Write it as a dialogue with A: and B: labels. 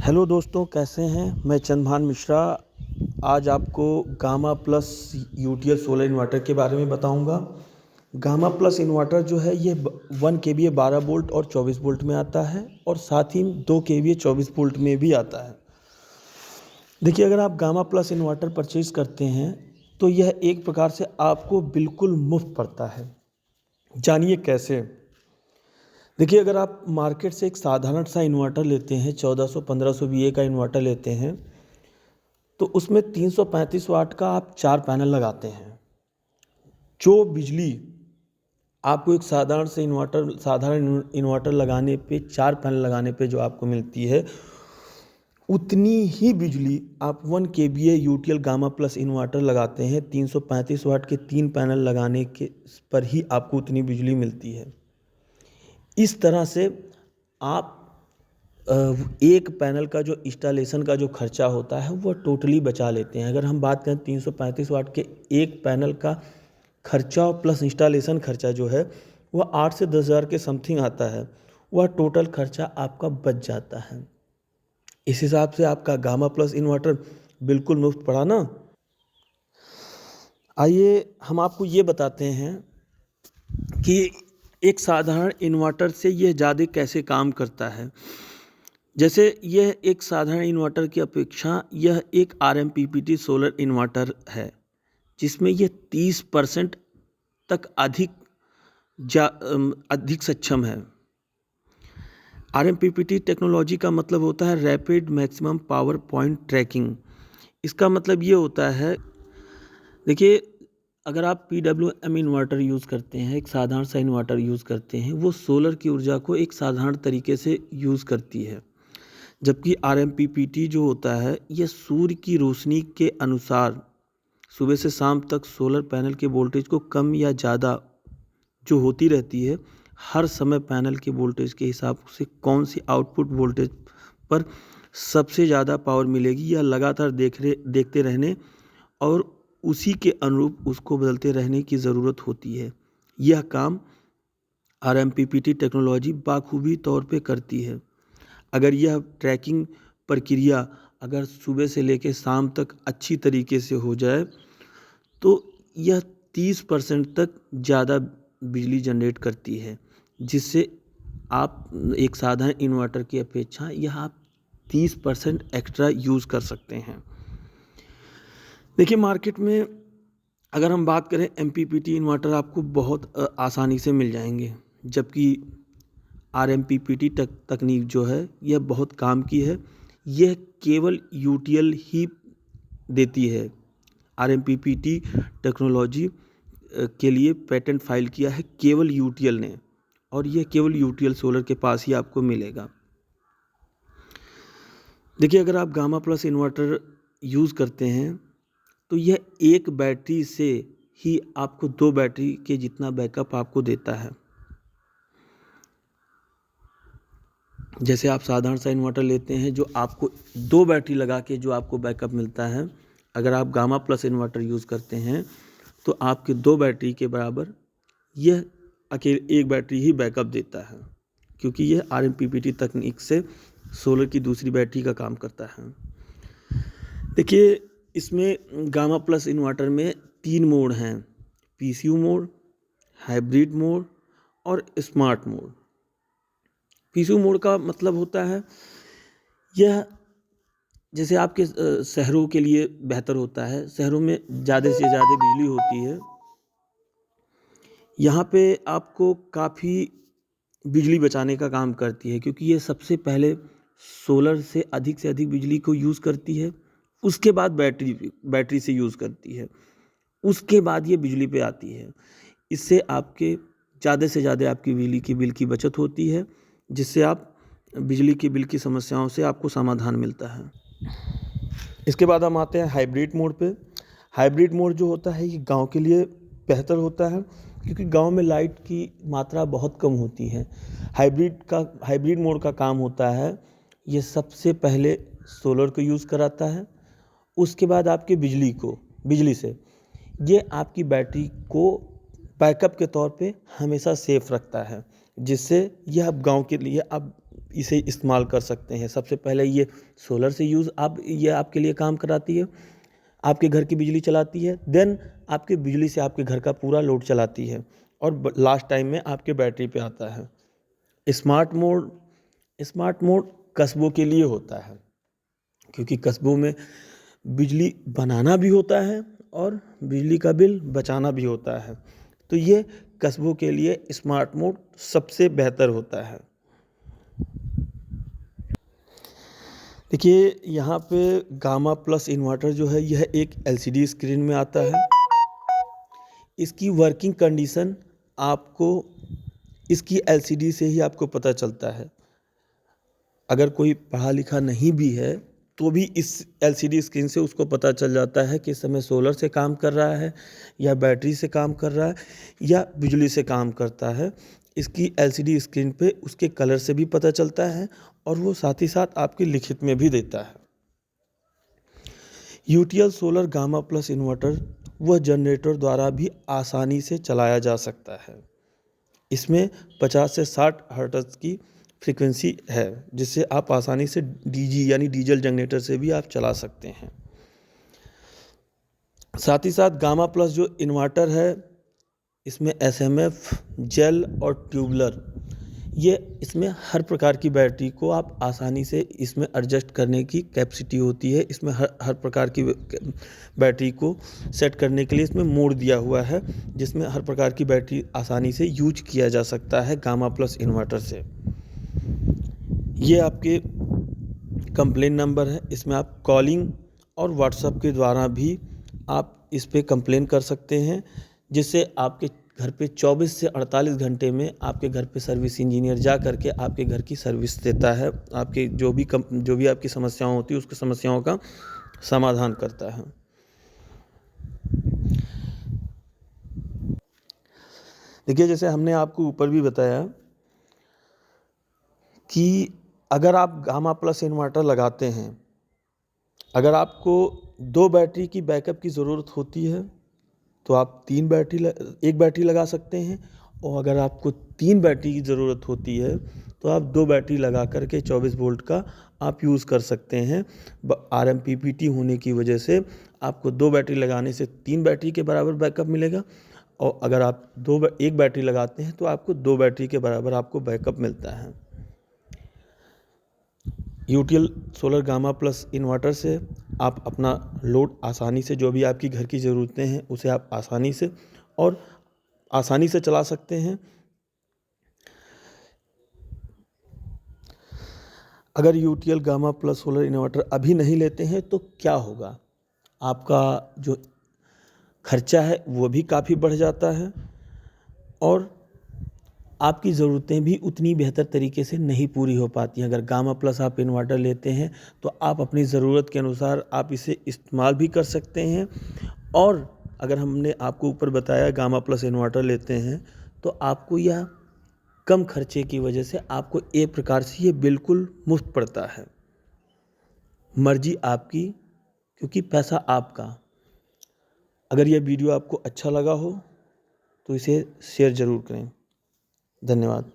A: Hello दोस्तों, कैसे हैं। मैं चंद्रभान मिश्रा आज आपको gamma plus UTL solar inverter के बारे में बताऊंगा। गामा प्लस इन्वर्टर जो है ये 1 kVA 12 वोल्ट और 24 वोल्ट में आता है और साथ ही 2 kVA 24 वोल्ट में भी आता है। देखिए, अगर आप गामा प्लस इन्वर्टर परचेज़ करते हैं तो यह एक प्रकार से आपको बिल्कुल मुफ्त पड़ता है। जानिए कैसे। देखिए, अगर आप मार्केट से एक साधारण सा इन्वर्टर लेते हैं, 1400-1500 VA का इन्वर्टर लेते हैं, तो उसमें 335 वाट का आप 4 पैनल लगाते हैं। जो बिजली आपको एक साधारण इन्वर्टर लगाने पे 4 पैनल लगाने पे जो आपको मिलती है, उतनी ही बिजली आप 1 kVA UTL gamma plus inverter लगाते हैं, 335 वाट के 3 पैनल लगाने के पर ही आपको उतनी बिजली मिलती है। इस तरह से आप एक पैनल का जो इंस्टॉलेशन का जो खर्चा होता है वह टोटली बचा लेते हैं। अगर हम बात करें 335 वाट के एक पैनल का खर्चा और प्लस इंस्टॉलेशन खर्चा जो है वह 8 से 10 हज़ार के समथिंग आता है, वह टोटल खर्चा आपका बच जाता है। इस हिसाब से आपका गामा प्लस इन्वर्टर बिल्कुल मुफ्त पड़ा ना। आइए हम आपको ये बताते हैं कि एक साधारण इन्वर्टर से यह ज़्यादा कैसे काम करता है। जैसे यह एक साधारण इन्वर्टर की अपेक्षा यह एक RMPPT सोलर इन्वर्टर है, जिसमें यह 30% तक अधिक सक्षम है। RMPPT टेक्नोलॉजी का मतलब होता है rapid maximum power point tracking. इसका मतलब ये होता है, देखिए, अगर आप PWM इन्वर्टर यूज़ करते हैं, एक साधारण सा इन्वर्टर यूज़ करते हैं, वो सोलर की ऊर्जा को एक साधारण तरीके से यूज़ करती है, जबकि RMPPT जो होता है यह सूर्य की रोशनी के अनुसार सुबह से शाम तक सोलर पैनल के वोल्टेज को कम या ज़्यादा जो होती रहती है, हर समय पैनल के वोल्टेज के हिसाब से कौन सी आउटपुट वोल्टेज पर सबसे ज़्यादा पावर मिलेगी या लगातार देखते रहने और उसी के अनुरूप उसको बदलते रहने की ज़रूरत होती है। यह काम RMPPT टेक्नोलॉजी बाखूबी तौर पे करती है। अगर यह ट्रैकिंग प्रक्रिया अगर सुबह से लेकर शाम तक अच्छी तरीके से हो जाए तो यह 30% तक ज़्यादा बिजली जनरेट करती है, जिससे आप एक साधारण इन्वर्टर की अपेक्षा यह आप 30% एक्स्ट्रा यूज़ कर सकते हैं। देखिए, मार्केट में अगर हम बात करें MPPT इन्वर्टर आपको बहुत आसानी से मिल जाएंगे, जबकि RMPPT तकनीक जो है यह बहुत काम की है। यह केवल यूटीएल ही देती है। RMPPT टेक्नोलॉजी के लिए पेटेंट फाइल किया है केवल यूटीएल ने, और यह केवल यूटीएल सोलर के पास ही आपको मिलेगा। देखिए, अगर आप गामा प्लस इन्वर्टर यूज़ करते हैं तो यह एक बैटरी से ही आपको 2 बैटरी के जितना बैकअप आपको देता है। जैसे आप साधारण सा इन्वर्टर लेते हैं जो आपको 2 बैटरी लगा के जो आपको बैकअप मिलता है, अगर आप गामा प्लस इन्वर्टर यूज़ करते हैं तो आपके 2 बैटरी के बराबर यह अकेले एक बैटरी ही बैकअप देता है, क्योंकि यह RMPPT तकनीक से सोलर की दूसरी बैटरी का काम करता है। देखिए, इसमें गामा प्लस इन्वर्टर में 3 मोड हैं, PCU मोड, हाइब्रिड मोड और स्मार्ट मोड। PCU मोड का मतलब होता है यह जैसे आपके शहरों के लिए बेहतर होता है। शहरों में ज़्यादा से ज़्यादा बिजली होती है, यहाँ पे आपको काफ़ी बिजली बचाने का काम करती है, क्योंकि ये सबसे पहले सोलर से अधिक बिजली को यूज़ करती है, उसके बाद बैटरी से यूज़ करती है, उसके बाद ये बिजली पे आती है। इससे आपके ज़्यादा से ज़्यादा आपकी बिजली की बिल की बचत होती है, जिससे आप बिजली के बिल की समस्याओं से आपको समाधान मिलता है। इसके बाद हम आते हैं हाइब्रिड मोड पे। हाइब्रिड मोड जो होता है ये गांव के लिए बेहतर होता है, क्योंकि गांव में लाइट की मात्रा बहुत कम होती है। हाइब्रिड मोड का काम होता है, ये सबसे पहले सोलर को यूज़ कराता है, उसके बाद आपके बिजली से ये आपकी बैटरी को बैकअप के तौर पे हमेशा सेफ रखता है, जिससे यह अब गांव के लिए अब इसे इस्तेमाल कर सकते हैं। सबसे पहले ये सोलर से ये आपके लिए काम कराती है, आपके घर की बिजली चलाती है, देन आपकी बिजली से आपके घर का पूरा लोड चलाती है और लास्ट टाइम में आपके बैटरी पे आता है। स्मार्ट मोड कस्बों के लिए होता है, क्योंकि कस्बों में बिजली बनाना भी होता है और बिजली का बिल बचाना भी होता है, तो ये कस्बों के लिए स्मार्ट मोड सबसे बेहतर होता है। देखिए यहाँ पे गामा प्लस इन्वर्टर जो है यह एक एलसीडी स्क्रीन में आता है। इसकी वर्किंग कंडीशन आपको इसकी एलसीडी से ही आपको पता चलता है। अगर कोई पढ़ा लिखा नहीं भी है तो भी इस एलसीडी स्क्रीन से उसको पता चल जाता है कि इस समय सोलर से काम कर रहा है या बैटरी से काम कर रहा है या बिजली से काम करता है। इसकी एलसीडी स्क्रीन पे उसके कलर से भी पता चलता है और वो साथ ही साथ आपके लिखित में भी देता है। UTL solar gamma plus inverter वह जनरेटर द्वारा भी आसानी से चलाया जा सकता है। इसमें 50 से 60 हर्ट्ज की फ्रीक्वेंसी है, जिससे आप आसानी से डीजी यानी डीजल जनरेटर से भी आप चला सकते हैं। साथ ही साथ गामा प्लस जो इन्वर्टर है इसमें एसएमएफ, जेल और ट्यूबलर ये इसमें हर प्रकार की बैटरी को आप आसानी से इसमें एडजस्ट करने की कैपेसिटी होती है। इसमें हर प्रकार की बैटरी को सेट करने के लिए इसमें मोड दिया हुआ है, जिसमें हर प्रकार की बैटरी आसानी से यूज किया जा सकता है गामा प्लस इन्वर्टर से। ये आपके कंप्लेन नंबर है, इसमें आप कॉलिंग और व्हाट्सएप के द्वारा भी आप इस पर कंप्लेन कर सकते हैं, जिससे आपके घर पे 24 से 48 घंटे में आपके घर पे सर्विस इंजीनियर जा करके आपके घर की सर्विस देता है। आपके जो भी आपकी समस्याएं होती है उसकी समस्याओं का समाधान करता है। देखिए जैसे हमने आपको ऊपर भी बताया कि अगर आप गामा प्लस इन्वर्टर लगाते हैं, अगर आपको 2 बैटरी की बैकअप की ज़रूरत होती है तो आप एक बैटरी लगा सकते हैं, और अगर आपको 3 बैटरी की ज़रूरत होती है तो आप 2 बैटरी लगा करके 24 वोल्ट का आप यूज़ कर सकते हैं। आरएमपीपीटी होने की वजह से आपको 2 बैटरी लगाने से 3 बैटरी के बराबर बैकअप मिलेगा, और अगर आप एक बैटरी लगाते हैं तो आपको 2 बैटरी के बराबर आपको बैकअप मिलता है। UTL solar gamma plus inverter से आप अपना लोड आसानी से, जो भी आपकी घर की ज़रूरतें हैं उसे आप आसानी से चला सकते हैं। अगर UTL gamma plus solar inverter अभी नहीं लेते हैं तो क्या होगा, आपका जो खर्चा है वो भी काफ़ी बढ़ जाता है और आपकी ज़रूरतें भी उतनी बेहतर तरीके से नहीं पूरी हो पाती हैं। अगर गामा प्लस आप इन्वर्टर लेते हैं तो आप अपनी ज़रूरत के अनुसार आप इसे इस्तेमाल भी कर सकते हैं, और अगर हमने आपको ऊपर बताया गामा प्लस इन्वर्टर लेते हैं तो आपको यह कम खर्चे की वजह से आपको एक प्रकार से ये बिल्कुल मुफ्त पड़ता है। मर्जी आपकी, क्योंकि पैसा आपका। अगर यह वीडियो आपको अच्छा लगा हो तो इसे शेयर ज़रूर करें। धन्यवाद।